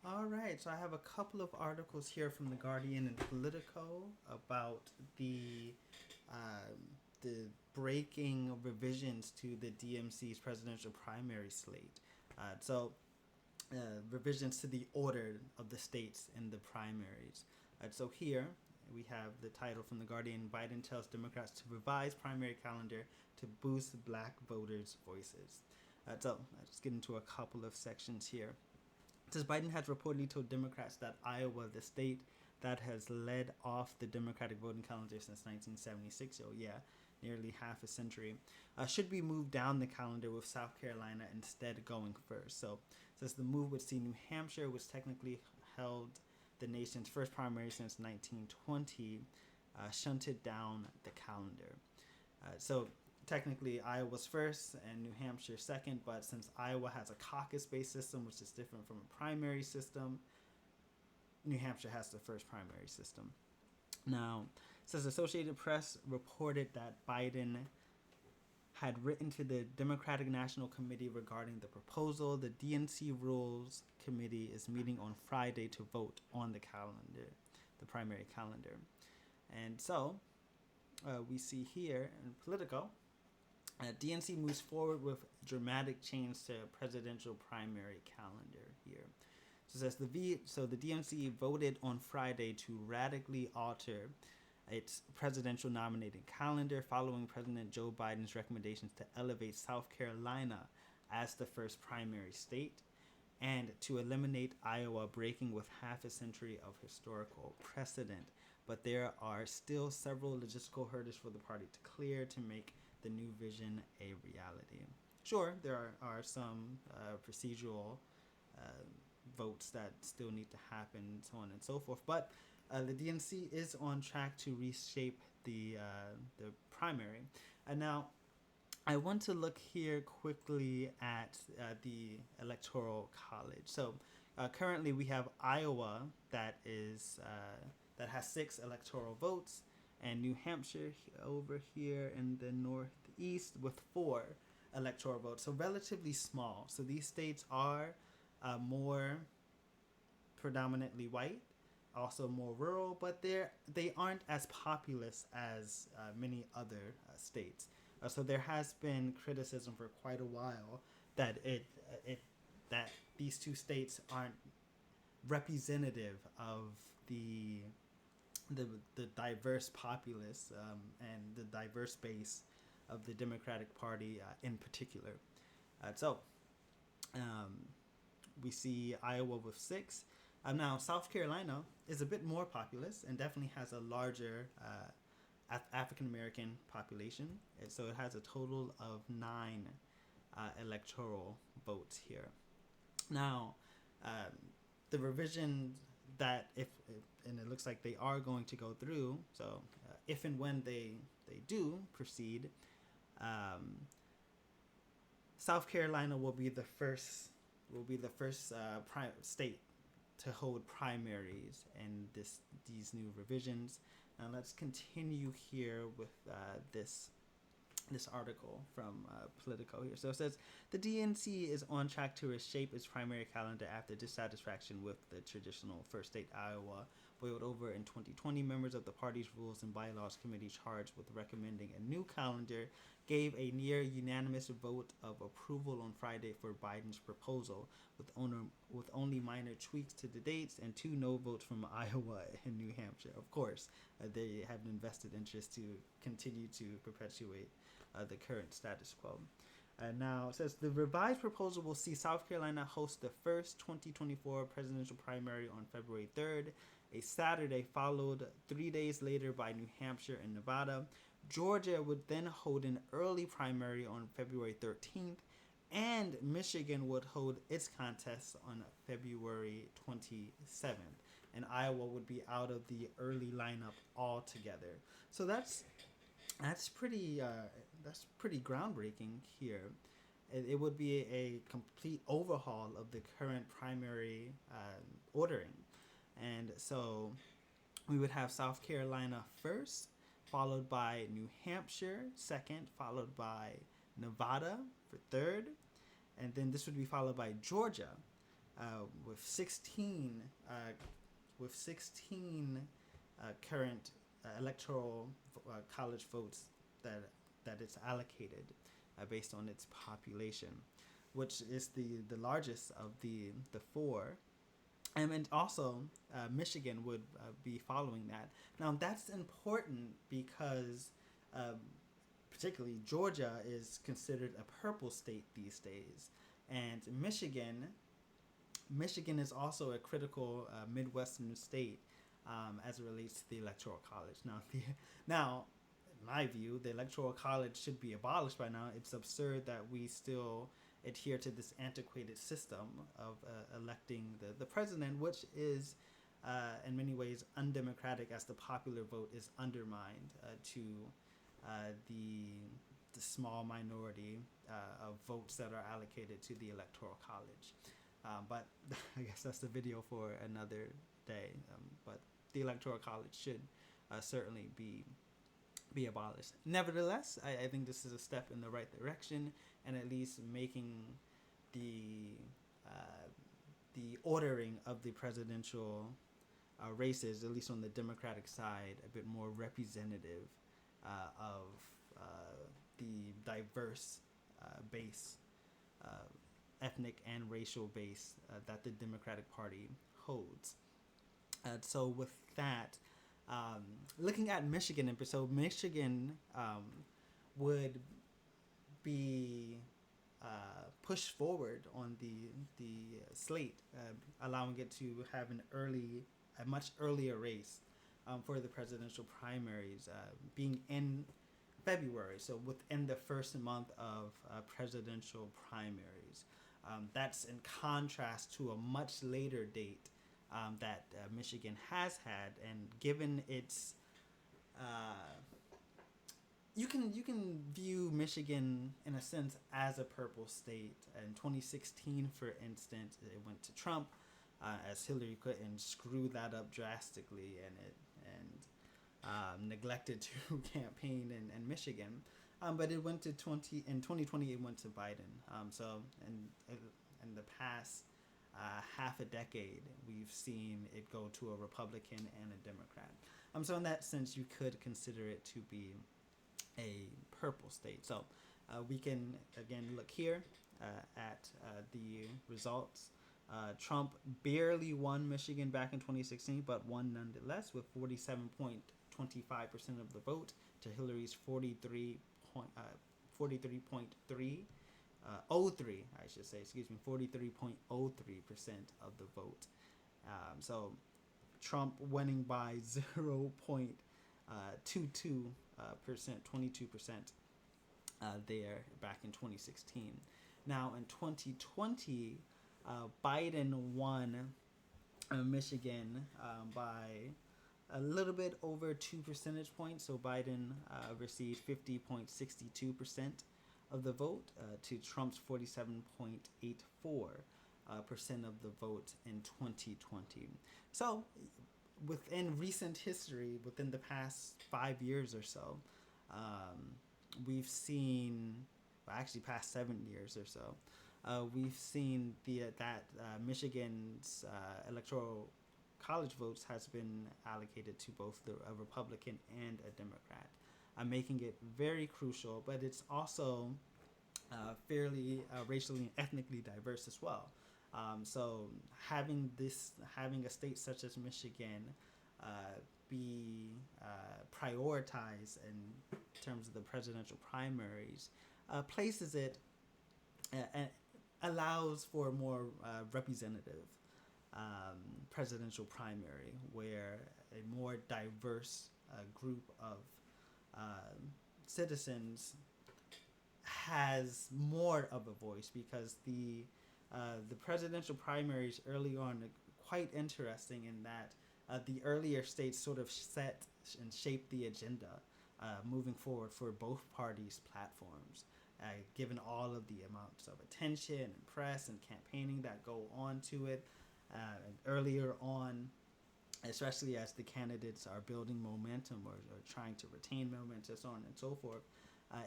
All right, so I have a couple of articles here from the Guardian and Politico about the breaking revisions to the DMC's presidential primary slate. Revisions to the order of the states in the primaries. So here we have the title from the Guardian: Biden tells Democrats to revise primary calendar to boost Black voters' voices. So let's get into a couple of sections here. Says Biden has reportedly told Democrats that Iowa, the state that has led off the Democratic voting calendar since 1976, so yeah, nearly half a century, should be moved down the calendar, with South Carolina instead going first. So says the move would see New Hampshire, which technically held the nation's first primary since 1920, shunted down the calendar. So technically Iowa's first and New Hampshire second, but since Iowa has a caucus-based system, which is different from a primary system, New Hampshire has the first primary system. Now, says Associated Press reported that Biden had written to the Democratic National Committee regarding the proposal. The DNC Rules Committee is meeting on Friday to vote on the calendar, the primary calendar. And so we see here in Politico, DNC moves forward with dramatic change to presidential primary calendar here. So it says the DNC voted on Friday to radically alter its presidential nominating calendar following President Joe Biden's recommendations to elevate South Carolina as the first primary state and to eliminate Iowa, breaking with half a century of historical precedent. But there are still several logistical hurdles for the party to clear to make the new vision a reality. Sure, there are some procedural uh, votes that still need to happen, so on and so forth. But the DNC is on track to reshape the primary. And now, I want to look here quickly at the Electoral College. So currently, we have Iowa that has 6 electoral votes, and New Hampshire over here in the northeast with 4 electoral votes. So relatively small. So these states are more predominantly white, also more rural, but they aren't as populous as many other states. So there has been criticism for quite a while that it that these two states aren't representative of the diverse populace and the diverse base of the Democratic Party in particular. So um, we see Iowa with 6. Now, South Carolina is a bit more populous and definitely has a larger African American population. And so it has a total of 9 electoral votes here. Now, the revision that and it looks like they are going to go through. So if and when they do proceed, um, South Carolina will be the first state to hold primaries in these new revisions. Now let's continue here with this article from Politico here. So it says the DNC is on track to reshape its primary calendar after dissatisfaction with the traditional first state Iowa boiled over in 2020. Members of the party's Rules and Bylaws Committee, charged with recommending a new calendar, gave a near unanimous vote of approval on Friday for Biden's proposal, with only minor tweaks to the dates and 2 no votes from Iowa and New Hampshire. Of course, they have an invested interest to continue to perpetuate the current status quo. Now, it says the revised proposal will see South Carolina host the first 2024 presidential primary on February 3rd, a Saturday, followed 3 days later by New Hampshire and Nevada. Georgia would then hold an early primary on February 13th, and Michigan would hold its contest on February 27th. And Iowa would be out of the early lineup altogether. So that's pretty groundbreaking here. It would be a complete overhaul of the current primary ordering, and so we would have South Carolina first, followed by New Hampshire second, followed by Nevada for third, and then this would be followed by Georgia with 16 current electoral college votes that it's allocated based on its population, which is the largest of the four. And also, Michigan would be following that. Now, that's important because, particularly, Georgia is considered a purple state these days, and Michigan is also a critical Midwestern state as it relates to the Electoral College. Now, in my view, the Electoral College should be abolished by now. It's absurd that we still adhere to this antiquated system of electing the president, which is in many ways undemocratic, as the popular vote is undermined to the small minority of votes that are allocated to the Electoral College. But I guess that's the video for another day. But the Electoral College should certainly be abolished. Nevertheless, I think this is a step in the right direction, and at least making the ordering of the presidential races, at least on the Democratic side, a bit more representative of the diverse base, ethnic and racial base that the Democratic Party holds. So with that, looking at Michigan, so Michigan would be pushed forward on the slate, allowing it to have a much earlier race for the presidential primaries, being in February, so within the first month of presidential primaries. That's in contrast to a much later date that Michigan has had, and given its you can view Michigan in a sense as a purple state. In 2016, for instance, it went to Trump, as Hillary couldn't screw that up drastically, and neglected to campaign in Michigan. But it went to in 2020. It went to Biden. So in the past half a decade, we've seen it go to a Republican and a Democrat. So in that sense, you could consider it to be a purple state. So we can again look here at the results. Trump barely won Michigan back in 2016, but won nonetheless with 47.25% of the vote to Hillary's 43.03, 43.03% of the vote. So Trump winning by 0.22%, 22% there back in 2016. Now in 2020, Biden won Michigan by a little bit over 2 percentage points. So Biden received 50.62% of the vote to Trump's 47.84% of the vote in 2020. So within recent history, within the past 5 years or so, we've seen, well, actually past 7 years or so, we've seen that Michigan's electoral college votes has been allocated to both a Republican and a Democrat, making it very crucial. But it's also fairly racially and ethnically diverse as well. So having a state such as Michigan be prioritized in terms of the presidential primaries places it allows for a more representative presidential primary, where a more diverse group of citizens has more of a voice, because the presidential primaries early on are quite interesting in that the earlier states sort of set and shape the agenda moving forward for both parties' platforms, given all of the amounts of attention and press and campaigning that go on to it. And earlier on, especially as the candidates are building momentum or trying to retain momentum, so on and so forth,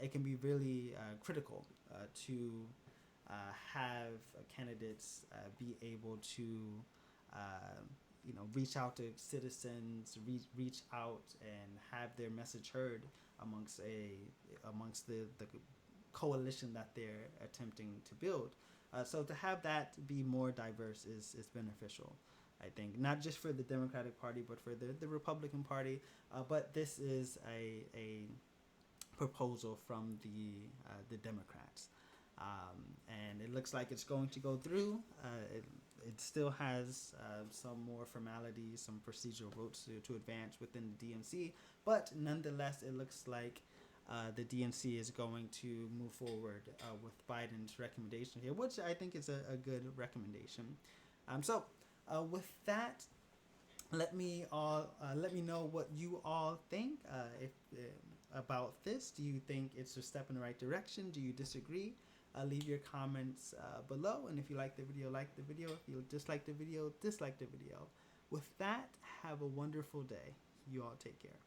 it can be really critical to have candidates be able to reach out to citizens, reach out and have their message heard amongst the coalition that they're attempting to build. So to have that be more diverse is beneficial, I think, not just for the Democratic Party, but for the Republican Party. But this is a proposal from the Democrats. And it looks like it's going to go through. It still has some more formalities, some procedural votes to advance within the DNC, but nonetheless, it looks like the DNC is going to move forward with Biden's recommendation here, which I think is a good recommendation. So with that, let me know what you all think about this. Do you think it's a step in the right direction? Do you disagree? Leave your comments below, and if you like the video, like the video. If you dislike the video, dislike the video. With that, have a wonderful day. You all take care.